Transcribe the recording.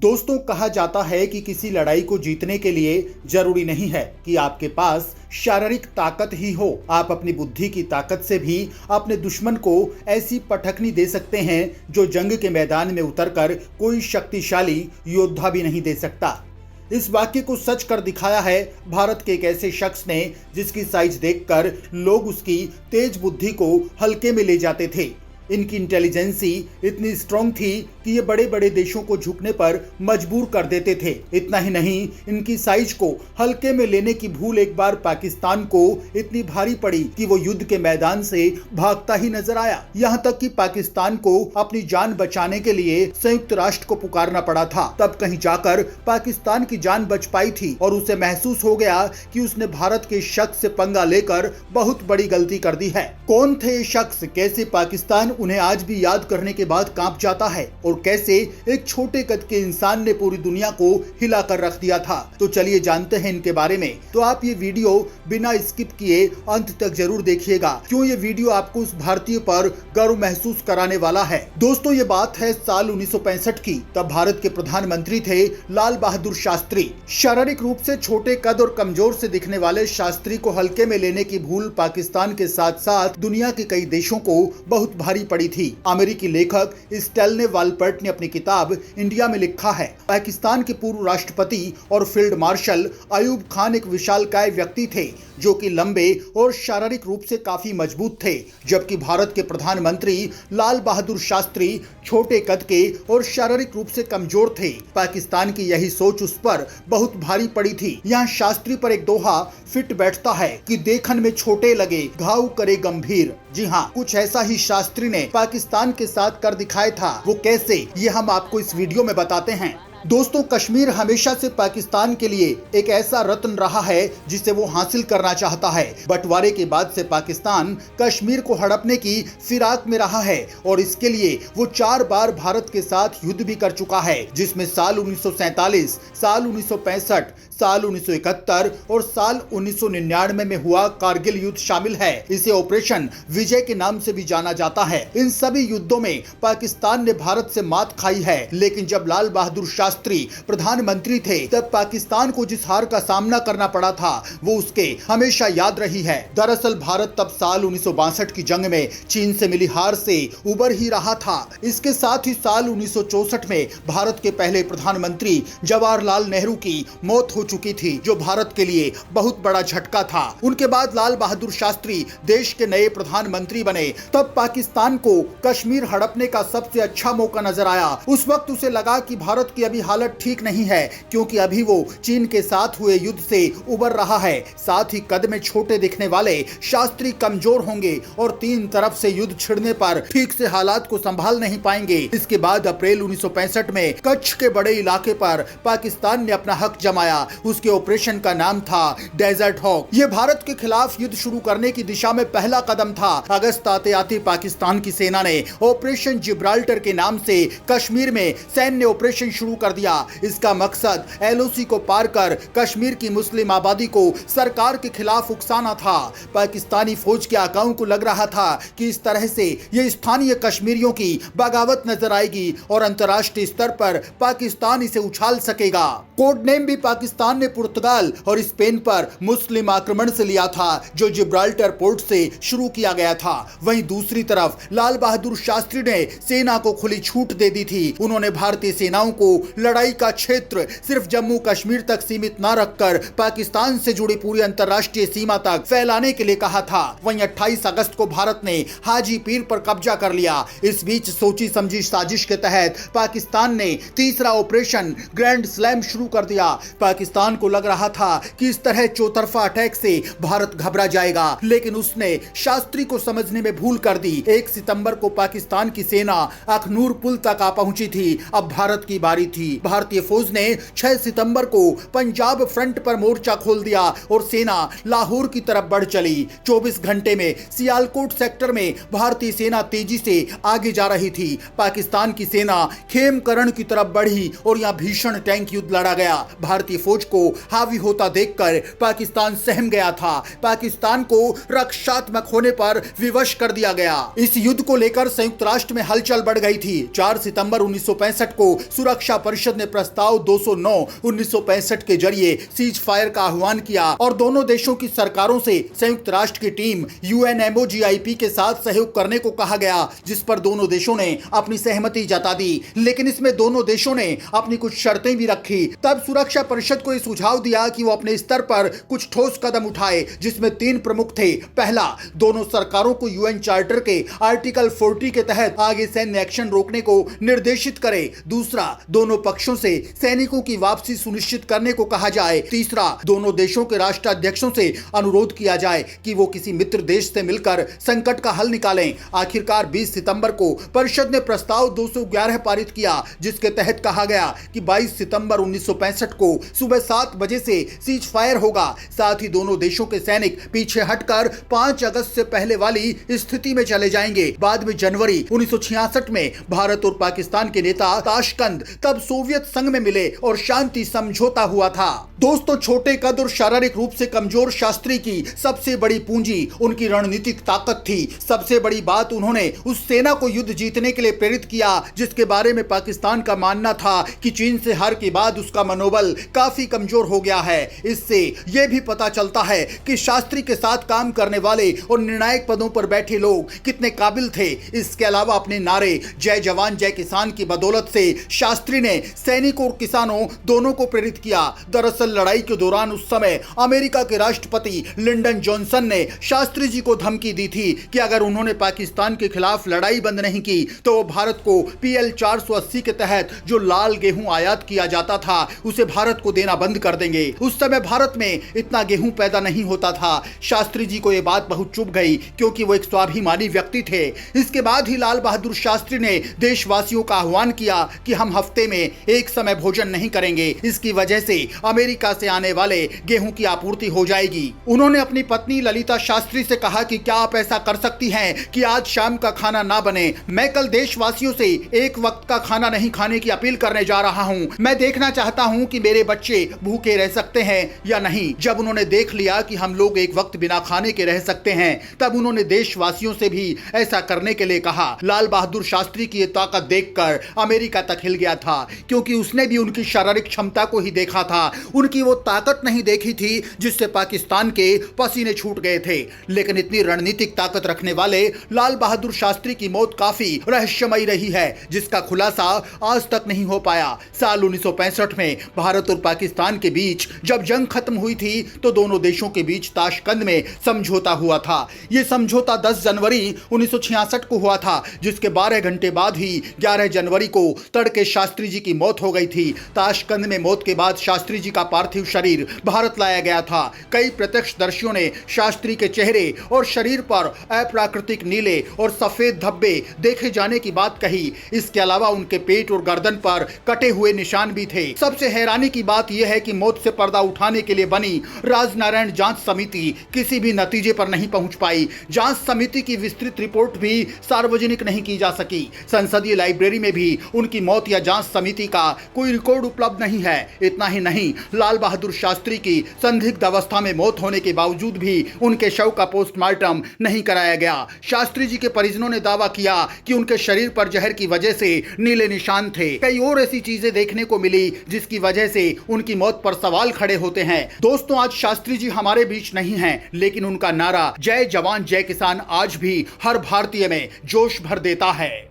दोस्तों, कहा जाता है कि किसी लड़ाई को जीतने के लिए जरूरी नहीं है कि आपके पास शारीरिक ताकत ही हो। आप अपनी बुद्धि की ताकत से भी अपने दुश्मन को ऐसी पटखनी दे सकते हैं जो जंग के मैदान में उतरकर कोई शक्तिशाली योद्धा भी नहीं दे सकता। इस वाक्य को सच कर दिखाया है भारत के एक ऐसे शख्स ने जिसकी साइज देखकर लोग उसकी तेज बुद्धि को हल्के में ले जाते थे। इनकी इंटेलिजेंसी इतनी स्ट्रांग थी कि ये बड़े बड़े देशों को झुकने पर मजबूर कर देते थे। इतना ही नहीं, इनकी साइज को हल्के में लेने की भूल एक बार पाकिस्तान को इतनी भारी पड़ी कि वो युद्ध के मैदान से भागता ही नजर आया। यहाँ तक कि पाकिस्तान को अपनी जान बचाने के लिए संयुक्त राष्ट्र को पुकारना पड़ा था। तब कहीं जाकर पाकिस्तान की जान बच पाई थी और उसे महसूस हो गया कि उसने भारत के शख्स से पंगा लेकर बहुत बड़ी गलती कर दी है। कौन थे ये शख्स? कैसे पाकिस्तान उन्हें आज भी याद करने के बाद कांप जाता है और कैसे एक छोटे कद के इंसान ने पूरी दुनिया को हिला कर रख दिया था? तो चलिए जानते हैं इनके बारे में। तो आप ये वीडियो बिना स्किप किए अंत तक जरूर देखिएगा, क्यों ये वीडियो आपको उस भारतीय पर गर्व महसूस कराने वाला है। दोस्तों, ये बात है साल 1965 की। तब भारत के प्रधानमंत्री थे लाल बहादुर शास्त्री। शारीरिक रूप से छोटे कद और कमजोर से दिखने वाले शास्त्री को हल्के में लेने की भूल पाकिस्तान के साथ साथ दुनिया के कई देशों को बहुत भारी पड़ी थी। अमेरिकी लेखक स्टैनले वालपर्ट ने अपनी किताब इंडिया में लिखा है, पाकिस्तान के पूर्व राष्ट्रपति और फील्ड मार्शल अयूब खान एक विशालकाय व्यक्ति थे जो कि लंबे और शारीरिक रूप से काफी मजबूत थे, जबकि भारत के प्रधानमंत्री लाल बहादुर शास्त्री छोटे कद के और शारीरिक रूप से कमजोर थे। पाकिस्तान की यही सोच उस पर बहुत भारी पड़ी थी। यहाँ शास्त्री पर एक दोहा फिट बैठता है कि देखन में छोटे लगे घाव करे गंभीर। जी हाँ, कुछ ऐसा ही शास्त्री ने पाकिस्तान के साथ कर दिखाया था। वो कैसे, ये हम आपको इस वीडियो में बताते हैं। दोस्तों, कश्मीर हमेशा से पाकिस्तान के लिए एक ऐसा रत्न रहा है जिसे वो हासिल करना चाहता है। बंटवारे के बाद से पाकिस्तान कश्मीर को हड़पने की फिराक में रहा है और इसके लिए वो 4 बार भारत के साथ युद्ध भी कर चुका है, जिसमें साल 1947, साल 1965, साल 1971 और साल 1999 में हुआ कारगिल युद्ध शामिल है। इसे ऑपरेशन विजय के नाम से भी जाना जाता है। इन सभी युद्धों में पाकिस्तान ने भारत से मात खाई है, लेकिन जब लाल बहादुर शास्त्री प्रधानमंत्री थे तब पाकिस्तान को जिस हार का सामना करना पड़ा था वो उसके हमेशा याद रही है। दरअसल भारत तब साल 1962 की जंग में चीन से मिली हार से उबर ही रहा था। इसके साथ ही साल 1964 में भारत के पहले प्रधानमंत्री जवाहरलाल नेहरू की मौत हो चुकी थी, जो भारत के लिए बहुत बड़ा झटका था। उनके बाद लाल बहादुर शास्त्री देश के नए प्रधानमंत्री बने। तब पाकिस्तान को कश्मीर हड़पने का सबसे अच्छा मौका नजर आया। उस वक्त उसे लगा कि भारत की अभी हालत ठीक नहीं है, क्योंकि अभी वो चीन के साथ हुए युद्ध से उबर रहा है। साथ ही कद में छोटे दिखने वाले शास्त्री कमजोर होंगे और 3 तरफ से युद्ध छिड़ने पर ठीक से हालात को संभाल नहीं पाएंगे। इसके बाद अप्रैल 1965 में कच्छ के बड़े इलाके पर पाकिस्तान ने अपना हक जमाया। उसके ऑपरेशन का नाम था डेजर्ट हॉक। ये भारत के खिलाफ युद्ध शुरू करने की दिशा में पहला कदम था। अगस्त आते आते पाकिस्तान की सेना ने ऑपरेशन जिब्राल्टर के नाम से कश्मीर में सैन्य ऑपरेशन शुरू कर दिया। इसका मकसद एलओसी को पार कर कश्मीर की मुस्लिम आबादी को सरकार के खिलाफ उकसाना था। पाकिस्तानी फौज के आकाओं को लग रहा था कि इस तरह से ये स्थानीय कश्मीरियों की बगावत नजर आएगी और अंतर्राष्ट्रीय स्तर पर पाकिस्तान इसे उछाल सकेगा। कोड नेम भी पाकिस्तान ने पुर्तगाल और स्पेन पर मुस्लिम आक्रमण से लिया था, जो जिब्राल्टर पोर्ट से शुरू किया गया था। वहीं दूसरी तरफ लाल बहादुर शास्त्री ने सेना को खुली छूट दे दी थी। उन्होंने भारतीय सेनाओं को लड़ाई का क्षेत्र सिर्फ जम्मू कश्मीर तक सीमित न रखकर पाकिस्तान से जुड़ी पूरी अंतर्राष्ट्रीय सीमा तक फैलाने के लिए कहा था। वहीं 28 अगस्त को भारत ने हाजीपीर पर कब्जा कर लिया। इस बीच सोची समझी साजिश के तहत पाकिस्तान ने तीसरा ऑपरेशन ग्रैंड स्लैम शुरू कर दिया। पाकिस्तान को लग रहा था कि इस तरह चौतरफा अटैक से भारत घबरा जाएगा, लेकिन उसने शास्त्री को समझने में भूल कर दी। 1 सितंबर को पाकिस्तान की सेना अखनूर पुल तक आ पहुंची थी। अब भारत की बारी थी। भारतीय फौज ने 6 सितंबर को पंजाब फ्रंट पर मोर्चा खोल दिया और सेना लाहौर की तरफ बढ़ चली। 24 घंटे में सियालकोट सेक्टर में भारतीय सेना तेजी से आगे जा रही थी। पाकिस्तान की सेना खेमकरण की तरफ बढ़ी और यहाँ भीषण टैंक युद्ध लड़ा गया। भारतीय फौज को हावी होता देखकर पाकिस्तान सहम गया था। पाकिस्तान को रक्षात्मक होने पर विवश कर दिया गया। इस युद्ध को लेकर संयुक्त राष्ट्र में हलचल बढ़ गई थी। 4 सितंबर 1965 को सुरक्षा परिषद ने प्रस्ताव 209/1965 के जरिए सीज फायर का आह्वान किया और दोनों देशों की सरकारों से संयुक्त राष्ट्र की टीम UNMOGIP के साथ सहयोग करने को कहा गया, जिस पर दोनों देशों ने अपनी सहमति जता दी। लेकिन इसमें दोनों देशों ने अपनी कुछ शर्तें भी रखी। तब सुरक्षा परिषद को यह सुझाव दिया कि वो अपने स्तर पर कुछ ठोस कदम उठाए, जिसमें 3 प्रमुख थे। पहला, दोनों सरकारों को UN चार्टर के आर्टिकल 40 के तहत आगे सैन्य एक्शन रोकने को निर्देशित करे। दूसरा, दोनों पक्षों से सैनिकों की वापसी सुनिश्चित करने को कहा जाए। तीसरा, दोनों देशों के राष्ट्राध्यक्षों से अनुरोध किया जाए कि वो किसी मित्र देश से मिलकर संकट का हल निकालें। आखिरकार 20 सितंबर को परिषद ने प्रस्ताव 211 पारित किया, जिसके तहत कहा गया कि 22 सितंबर 1965 को सुबह 7 बजे से सीज फायर होगा। साथ ही दोनों देशों के सैनिक पीछे हटकर 5 अगस्त से पहले वाली स्थिति में चले जाएंगे। बाद में जनवरी 1966 में भारत और पाकिस्तान के नेता ताशकंद तब सोवियत संघ में मिले और शांति समझौता हुआ था। दोस्तों, छोटे कद और शारीरिक रूप से कमजोर शास्त्री की सबसे बड़ी पूंजी उनकी रणनीतिक ताकत थी। सबसे बड़ी बात, उन्होंने उस सेना को युद्ध जीतने के लिए प्रेरित किया जिसके बारे में पाकिस्तान का मानना था कि चीन से हार के बाद उसका मनोबल काफी कमजोर हो गया है। इससे यह भी पता चलता है कि शास्त्री के साथ काम करने वाले और निर्णायक पदों पर बैठे लोग कितने काबिल थे। इसके अलावा अपने नारे जय जवान जय किसान की बदौलत से शास्त्री ने सैनिकों और किसानों दोनों को प्रेरित किया। दरअसल लड़ाई के दौरान उस समय अमेरिका के राष्ट्रपति लिंडन जॉनसन ने शास्त्री जी को धमकी दी थी कि अगर उन्होंने पाकिस्तान के खिलाफ लड़ाई बंद नहीं की तो वो भारत को PL 480 के तहत जो लाल गेहूं आयात किया जाता था उसे भारत को देना बंद कर देंगे। उस समय भारत में इतना गेहूं पैदा नहीं होता था। शास्त्री जी को यह बात बहुत चुभ गई क्योंकि वो एक स्वाभिमानी व्यक्ति थे। इसके बाद ही लाल बहादुर शास्त्री ने देशवासियों का आह्वान किया कि हम हफ्ते में एक समय भोजन नहीं करेंगे। इसकी वजह से अमेरिका से आने वाले गेहूं की आपूर्ति हो जाएगी। उन्होंने अपनी पत्नी ललिता शास्त्री से कहा कि क्या आप ऐसा कर सकती हैं कि आज शाम का खाना ना बने। मैं कल देशवासियों से एक वक्त का खाना नहीं खाने की अपील करने जा रहा हूं। मैं देखना चाहता हूं कि मेरे बच्चे भूखे रह सकते हैं या नहीं। जब उन्होंने देख लिया कि हम लोग एक वक्त बिना खाने के रह सकते हैं, तब उन्होंने देशवासियों से भी ऐसा करने के लिए कहा। लाल बहादुर शास्त्री की ये ताकत देखकर अमेरिका तक हिल गया था, क्योंकि उसने भी उनकी शारीरिक क्षमता को ही देखा था। उनकी वो ताकत नहीं देखी थी जिससे पाकिस्तान के पसीने छूट गए थे। लेकिन इतनी रणनीतिक ताकत रखने वाले लाल बहादुर शास्त्री की मौत काफी रहस्यमयी रही है, जिसका खुलासा आज तक नहीं हो पाया। साल 1965 में भारत और पाकिस्तान के बीच जब जंग खत्म हुई थी तो दोनों देशों के बीच ताशकंद में समझौता हुआ था। यह समझौता 10 जनवरी 1966 को हुआ था, जिसके 12 घंटे बाद ही 11 जनवरी को तड़के शास्त्री जी की मौत हो गई थी। ताशकंद में मौत के बाद शास्त्री जी का पार्थिव शरीर भारत लाया गया था। कई प्रत्यक्षदर्शियों ने शास्त्री के चेहरे और शरीर पर अप्राकृतिक नीले और सफेद धब्बे देखे जाने की बात कही। इसके अलावा उनके पेट और गर्दन पर कटे हुए निशान भी थे। सबसे हैरानी की बात यह है कि मौत से पर्दा उठाने के लिए बनी राजनारायण जांच समिति किसी भी नतीजे पर नहीं पहुंच पाई। जांच समिति की विस्तृत रिपोर्ट भी सार्वजनिक नहीं की जा सकी। संसदीय लाइब्रेरी में भी उनकी मौत या जांच समिति का कोई रिकॉर्ड उपलब्ध नहीं है। इतना ही नहीं, लाल बहादुर शास्त्री की संदिग्ध अवस्था में मौत होने के बावजूद भी उनके शव का पोस्टमार्टम नहीं कराया गया। शास्त्री जी के परिजनों ने दावा किया कि उनके शरीर पर जहर की वजह से नीले निशान थे। कई और ऐसी चीजें देखने को मिली जिसकी वजह से उनकी मौत पर सवाल खड़े होते हैं। दोस्तों, आज शास्त्री जी हमारे बीच नहीं हैं, लेकिन उनका नारा जय जवान जय किसान आज भी हर भारतीय में जोश भर देता है।